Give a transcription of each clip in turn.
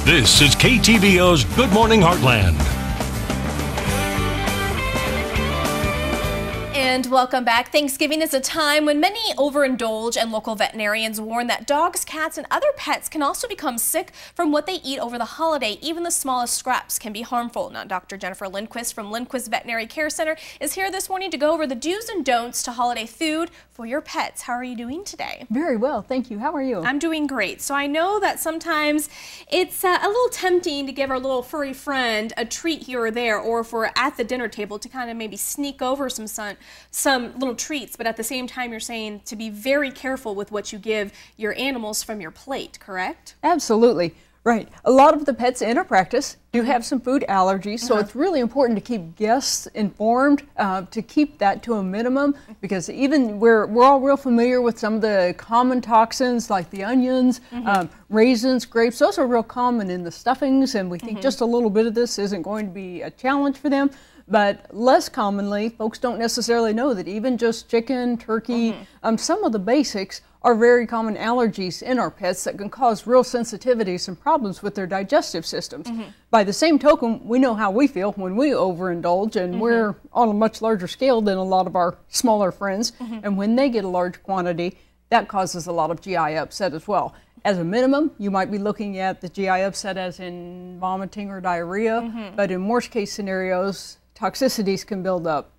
This is KTVO's Good Morning Heartland. And welcome back. Thanksgiving is a time when many overindulge, and local veterinarians warn that dogs, cats, and other pets can also become sick from what they eat over the holiday. Even the smallest scraps can be harmful. Now, Dr. Jennifer Lindquist from Lindquist Veterinary Care Center is here this morning to go over the do's and don'ts to holiday food for your pets. How are you doing today? Very well, thank you. How are you? I'm doing great. So I know that sometimes it's a little tempting to give our little furry friend a treat here or there, or if we're at the dinner table to kind of maybe sneak over some little treats, but at the same time you're saying to be very careful with what you give your animals from your plate, correct? Absolutely. Right. A lot of the pets in our practice do have some food allergies, so it's really important to keep guests informed, to keep that to a minimum, because even we're all real familiar with some of the common toxins like the onions, raisins, grapes. Those are real common in the stuffings, and we think just a little bit of this isn't going to be a challenge for them. But less commonly, folks don't necessarily know that even just chicken, turkey, some of the basics are very common allergies in our pets that can cause real sensitivities and problems with their digestive systems. By the same token, we know how we feel when we overindulge, and we're on a much larger scale than a lot of our smaller friends. And when they get a large quantity, that causes a lot of GI upset as well. As a minimum, you might be looking at the GI upset as in vomiting or diarrhea, but in worst case scenarios, toxicities can build up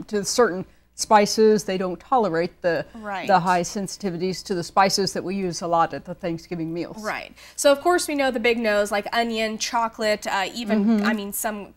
to certain spices. They don't tolerate the high sensitivities to the spices that we use a lot at the Thanksgiving meals. Right. So of course we know the big no's like onion, chocolate, even I mean some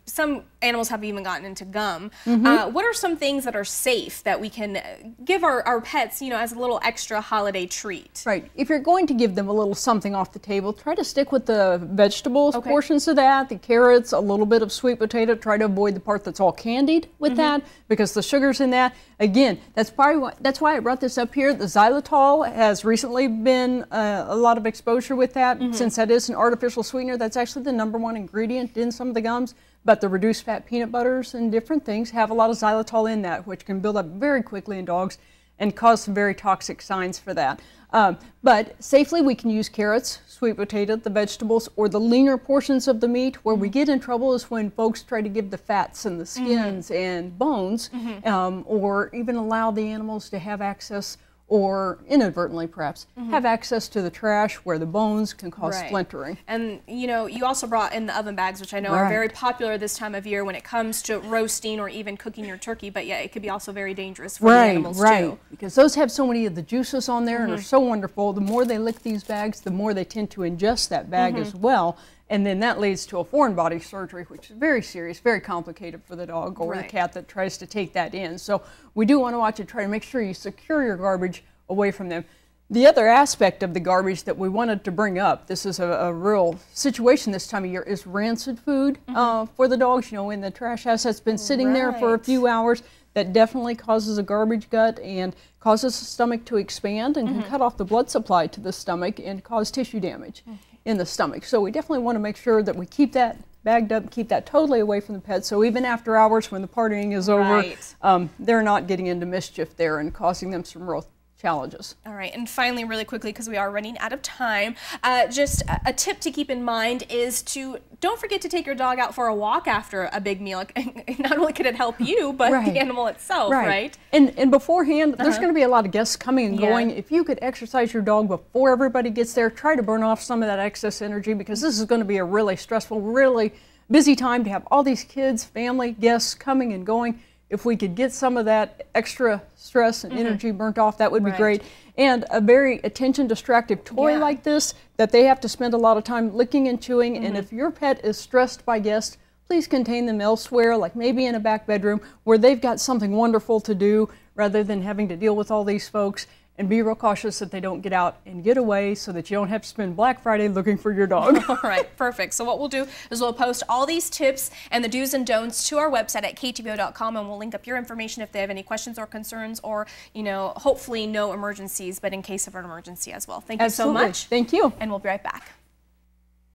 animals have even gotten into gum. What are some things that are safe that we can give our pets, you know, as a little extra holiday treat? Right. If you're going to give them a little something off the table, try to stick with the vegetables portions of that, the carrots, a little bit of sweet potato. Try to avoid the part that's all candied with that, because the sugar's in that. Again, that's why I brought this up here. The xylitol has recently been a lot of exposure with that, since that is an artificial sweetener. That's actually the #1 ingredient in some of the gums. But the reduced fat peanut butters and different things have a lot of xylitol in that, which can build up very quickly in dogs and cause some very toxic signs for that. But safely we can use carrots, sweet potato, the vegetables, or the leaner portions of the meat. Where we get in trouble is when folks try to give the fats and the skins and bones, or even allow the animals to have access, or inadvertently perhaps, have access to the trash where the bones can cause splintering. And you know, you also brought in the oven bags, which I know are very popular this time of year when it comes to roasting or even cooking your turkey, but yeah, it could be also very dangerous for the animals too. Because those have so many of the juices on there and are so wonderful. The more they lick these bags, the more they tend to ingest that bag as well. And then that leads to a foreign body surgery, which is very serious, very complicated for the dog or the cat that tries to take that in. So we do want to watch it, try to make sure you secure your garbage away from them. The other aspect of the garbage that we wanted to bring up, this is a real situation this time of year, is rancid food for the dogs. You know, when the trash house has been sitting there for a few hours, that definitely causes a garbage gut and causes the stomach to expand and can cut off the blood supply to the stomach and cause tissue damage in the stomach. So we definitely want to make sure that we keep that bagged up, keep that totally away from the pets, so even after hours when the partying is over, they're not getting into mischief there and causing them some real challenges. All right, and finally, really quickly, because we are running out of time, just a tip to keep in mind is to don't forget to take your dog out for a walk after a big meal. Not only can it help you, but the animal itself, right? And beforehand, there's going to be a lot of guests coming and going. If you could exercise your dog before everybody gets there, try to burn off some of that excess energy, because this is going to be a really stressful, really busy time to have all these kids, family, guests coming and going. If we could get some of that extra stress and energy burnt off, that would be great. And a very attention-distractive toy like this that they have to spend a lot of time licking and chewing. And if your pet is stressed by guests, please contain them elsewhere, like maybe in a back bedroom where they've got something wonderful to do rather than having to deal with all these folks. And be real cautious that they don't get out and get away so that you don't have to spend Black Friday looking for your dog. All right, perfect. So what we'll do is we'll post all these tips and the do's and don'ts to our website at ktvo.com, and we'll link up your information if they have any questions or concerns, or, you know, hopefully no emergencies, but in case of an emergency as well. Thank you so much. Thank you. And we'll be right back.